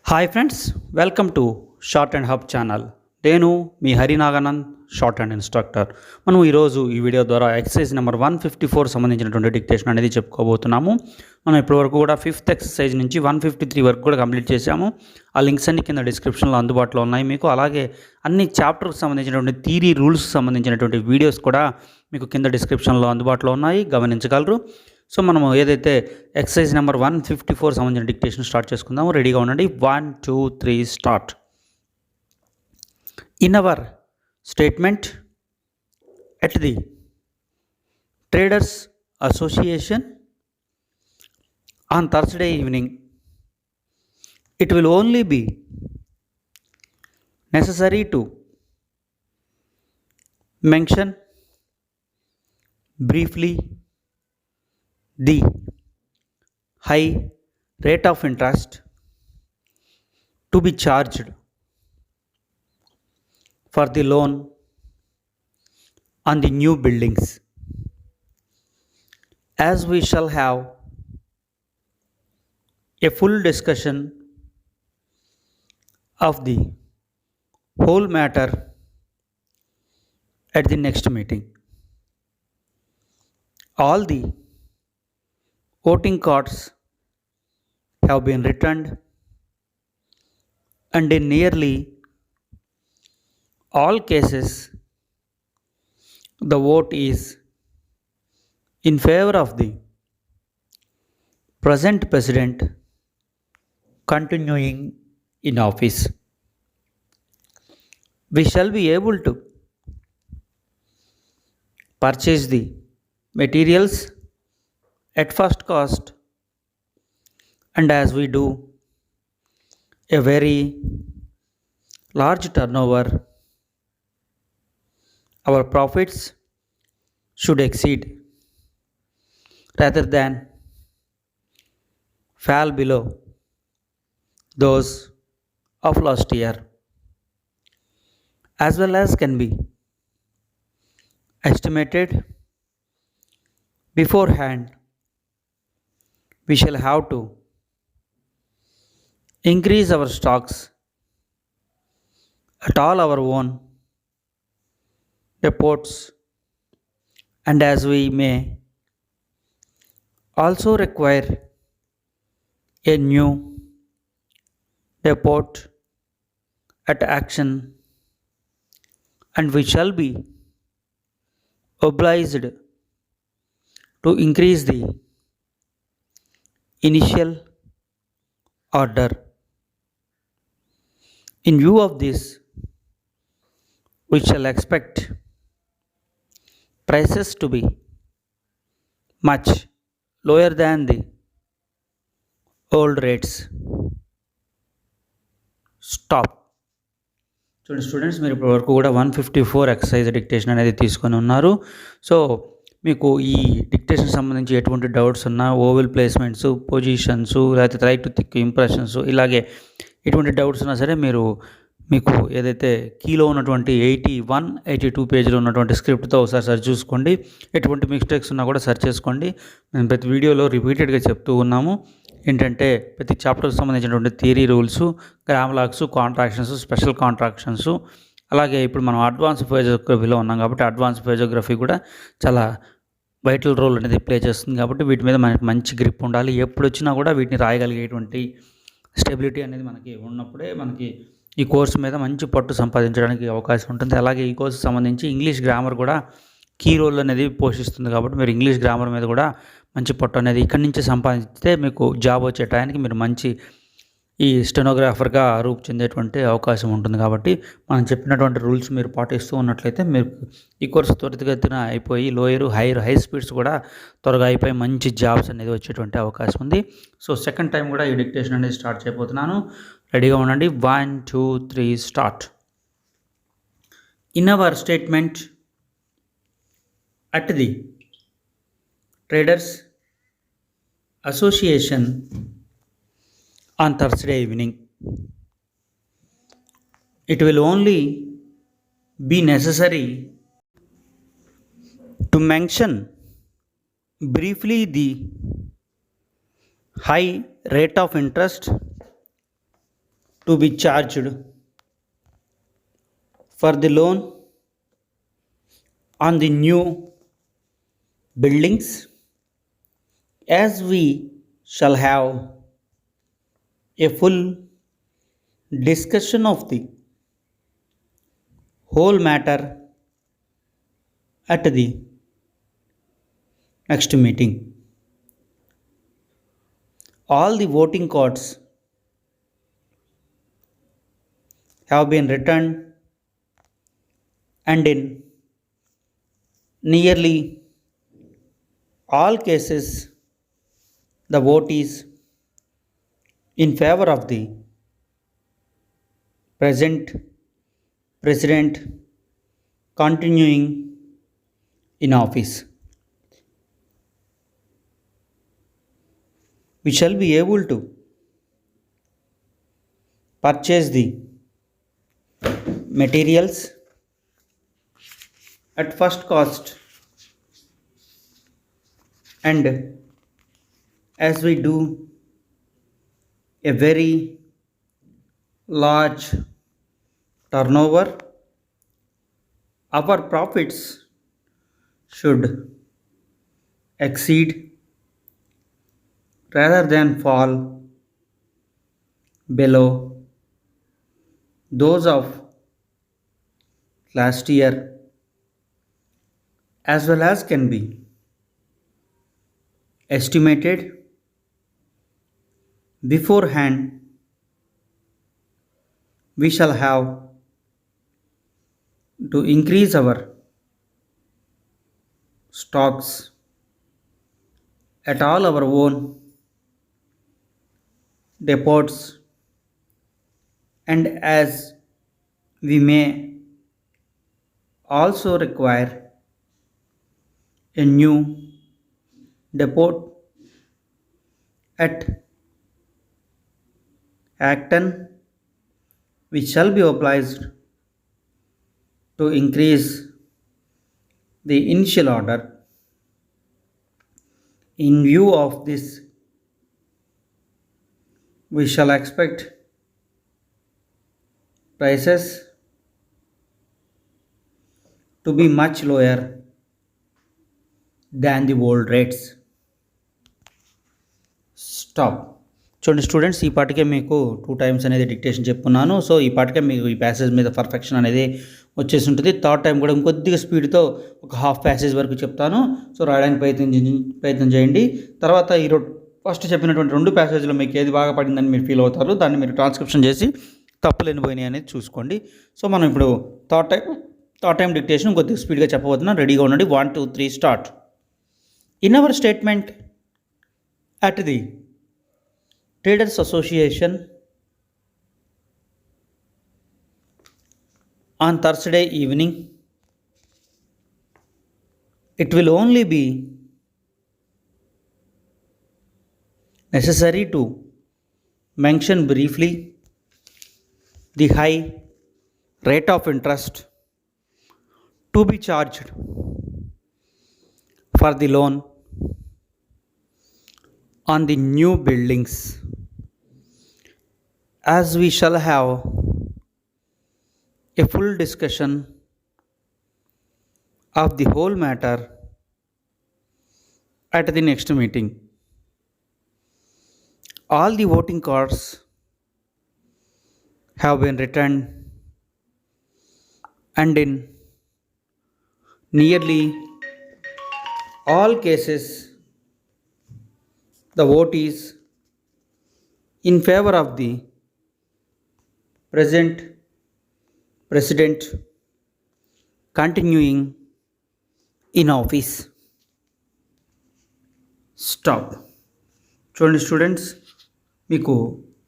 Hi friends, welcome to short and hub channel. నేను మీ హరినాగానంద్, short and instructor. మనం ఈరోజు ఈ వీడియో ద్వారా ఎక్సర్సైజ్ నెంబర్ 154 సంబంధించినటువంటి డిక్టేషన్ అనేది చెప్పుకోబోతున్నాము. మనం ఇప్పటివరకు కూడా 5th ఎక్సర్సైజ్ నుంచి 153 వరకు కూడా కంప్లీట్ చేశాము. ఆ లింక్స్ అన్ని కింద డిస్క్రిప్షన్లో అందుబాటులో ఉన్నాయి మీకు. అలాగే అన్ని చాప్టర్కి సంబంధించినటువంటి థియరీ రూల్స్కి సంబంధించినటువంటి వీడియోస్ కూడా మీకు కింద డిస్క్రిప్షన్లో అందుబాటులో ఉన్నాయి, గమనించగలరు. సో మనము ఏదైతే ఎక్సర్సైజ్ నెంబర్ 154 సంబంధించిన డిక్టేషన్ స్టార్ట్ చేసుకుందాము. రెడీగా ఉండండి. 1, 2, 3 start. In our statement at the traders association on Thursday evening, it will only be necessary to mention briefly the high rate of interest to be charged for the loan on the new buildings, as we shall have a full discussion of the whole matter at the next meeting. All the voting cards have been returned, and in nearly all cases the vote is in favor of the present president continuing in office. We shall be able to purchase the materials at first cost, and as we do a very large turnover, our profits should exceed rather than fall below those of last year, as well as can be estimated beforehand. We shall have to increase our stocks at all our own depots, and as we may also require a new depot at action, and we shall be obliged to increase the initial order. In view of this, we shall expect prices to be much lower than the old rates. Stop. చూడండి students, మీరు ఇప్పటి వరకు కూడా 154 exercise dictation అనేది తీసుకొని ఉన్నారు. So మీకు ఈ డిక్టేషన్ సంబంధించి ఎటువంటి డౌట్స్ ఉన్నా, ఓవెల్ ప్లేస్మెంట్స్, పొజిషన్స్, లేకపోతే రైట్ టు థిక్ ఇంప్రెషన్స్, ఇలాగే ఎటువంటి డౌట్స్ ఉన్నా సరే మీకు ఏదైతే కీలో ఉన్నటువంటి 81, 82 పేజీలో ఉన్నటువంటి స్క్రిప్ట్తో ఒకసారి సర్చ్ చూసుకోండి. ఎటువంటి మిస్టేక్స్ ఉన్నా కూడా సర్చ్ చేసుకోండి. మేము ప్రతి వీడియోలో రిపీటెడ్గా చెప్తూ ఉన్నాము ఏంటంటే ప్రతి చాప్టర్కి సంబంధించినటువంటి theory rules, grammalogues, contractions, special contractions, అలాగే ఇప్పుడు మనం అడ్వాన్స్ ఫిజియోగ్రఫీలో ఉన్నాం కాబట్టి అడ్వాన్స్ ఫిజియోగ్రఫీ కూడా చాలా వైటల్ రోల్ అనేది ప్లే చేస్తుంది. కాబట్టి వీటి మీద మనకి మంచి గ్రిప్ ఉండాలి. ఎప్పుడు వచ్చినా కూడా వీటిని రాయగలిగేటువంటి స్టెబిలిటీ అనేది మనకి ఉన్నప్పుడే మనకి ఈ కోర్సు మీద మంచి పట్టు సంపాదించడానికి అవకాశం ఉంటుంది. అలాగే ఈ కోర్సుకు సంబంధించి ఇంగ్లీష్ గ్రామర్ కూడా కీ రోల్ అనేది పోషిస్తుంది. కాబట్టి మీరు ఇంగ్లీష్ గ్రామర్ మీద కూడా మంచి పట్టు అనేది ఇక్కడి నుంచి సంపాదించితే మీకు జాబ్ వచ్చే టైంకి మీరు మంచి ఈ స్టెనోగ్రాఫర్గా రూపు చెందేటువంటి అవకాశం ఉంటుంది. కాబట్టి మనం చెప్పినటువంటి రూల్స్ మీరు పాటిస్తూ ఉన్నట్లయితే మీరు ఈ కోర్సు త్వరితగతిన అయిపోయి లోయర్ హై స్పీడ్స్ కూడా త్వరగా అయిపోయి మంచి జాబ్స్ అనేది వచ్చేటువంటి అవకాశం ఉంది. సో సెకండ్ టైం కూడా ఈ డిక్టేషన్ అనేది స్టార్ట్ చేయబోతున్నాను. రెడీగా ఉండండి. 1, 2, 3 start. In our statement at the traders association on Thursday evening, it will only be necessary to mention briefly the high rate of interest to be charged for the loan on the new buildings, as we shall have a full discussion of the whole matter at the next meeting. All the voting cards have been returned, and in nearly all cases the vote is in favor of the present president continuing in office. We shall be able to purchase the materials at first cost, and as we do a very large turnover, our profits should exceed rather than fall below those of last year, as well as can be estimated beforehand. We shall have to increase our stocks at all our own depots, and as we may also require a new depot at Acton, which shall be obliged to increase the initial order. In view of this, we shall expect prices to be much lower than the old rates. Stop. చూడండి students, ఈ పాటికే మీకు 2 times అనేది dictation చెప్పుకున్నాను. So ఈ పాటికే మీకు ఈ ప్యాసేజ్ మీద పర్ఫెక్షన్ అనేది వచ్చేసి ఉంటుంది. థర్డ్ టైం కూడా ఇంకొద్దిగా స్పీడ్తో ఒక హాఫ్ ప్యాసేజ్ వరకు చెప్తాను. సో రాయడానికి ప్రయత్నం చేయండి. తర్వాత ఈరోజు ఫస్ట్ చెప్పినటువంటి 2 ప్యాసేజ్లో మీకు ఏది బాగా పడిందని మీరు ఫీల్ అవుతారు, దాన్ని మీరు ట్రాన్స్క్రిప్షన్ చేసి తప్పులు ఎన్నిపోయినాయి అనేది చూసుకోండి. సో మనం ఇప్పుడు థర్డ్ టైం డిక్టేషన్ కొద్దిగా స్పీడ్గా చెప్పబోతున్నాం. రెడీగా ఉండండి. 1 2 3 start. In our statement at the Traders Association on Thursday evening, it will only be necessary to mention briefly the high rate of interest to be charged for the loan on the new buildings, as we shall have a full discussion of the whole matter at the next meeting. All the voting cards have been returned, and in nearly all cases the vote is in favor of the present president continuing in office. Stop. చూడండి students, మీకు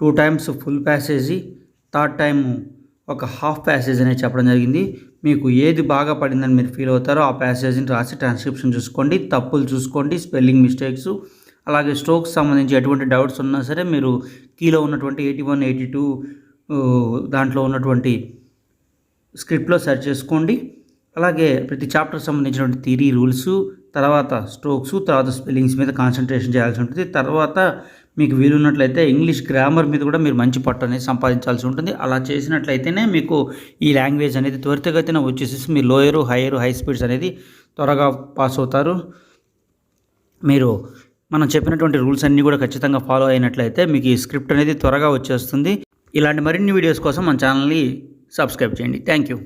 2 times full ప్యాసేజీ, third time ఒక half passage అనేది చెప్పడం జరిగింది. మీకు ఏది బాగా పడిందని మీరు ఫీల్ అవుతారో ఆ ప్యాసేజ్ని రాసి ట్రాన్స్క్రిప్షన్ చూసుకోండి, తప్పులు చూసుకోండి, స్పెల్లింగ్ మిస్టేక్స్, అలాగే స్ట్రోక్స్ సంబంధించి ఎటువంటి డౌట్స్ ఉన్నా సరే మీరు కీలో ఉన్నటువంటి 81 82 దాంట్లో ఉన్నటువంటి స్క్రిప్ట్లో సెర్చ్ చేసుకోండి. అలాగే ప్రతి చాప్టర్ సంబంధించినటువంటి థియరీ, రూల్స్, తర్వాత స్ట్రోక్స్, తర్వాత స్పెల్లింగ్స్ మీద కాన్సన్ట్రేషన్ చేయాల్సి ఉంటుంది. తర్వాత మీకు వీలున్నట్లయితే ఇంగ్లీష్ గ్రామర్ మీద కూడా మీరు మంచి పట్టు అనేది సంపాదించాల్సి ఉంటుంది. అలా చేసినట్లయితేనే మీకు ఈ లాంగ్వేజ్ అనేది త్వరితగతిన వచ్చేసేసి మీ లోయరు, హైయరు, హై స్పీడ్స్ అనేది త్వరగా పాస్ అవుతారు. మీరు మనం చెప్పినటువంటి రూల్స్ అన్నీ కూడా ఖచ్చితంగా ఫాలో అయినట్లయితే మీకు ఈ స్క్రిప్ట్ అనేది త్వరగా వచ్చేస్తుంది. ఇలాంటి మరిన్ని వీడియోస్ కోసం మన ఛానల్ని సబ్స్క్రైబ్ చేయండి. Thank you.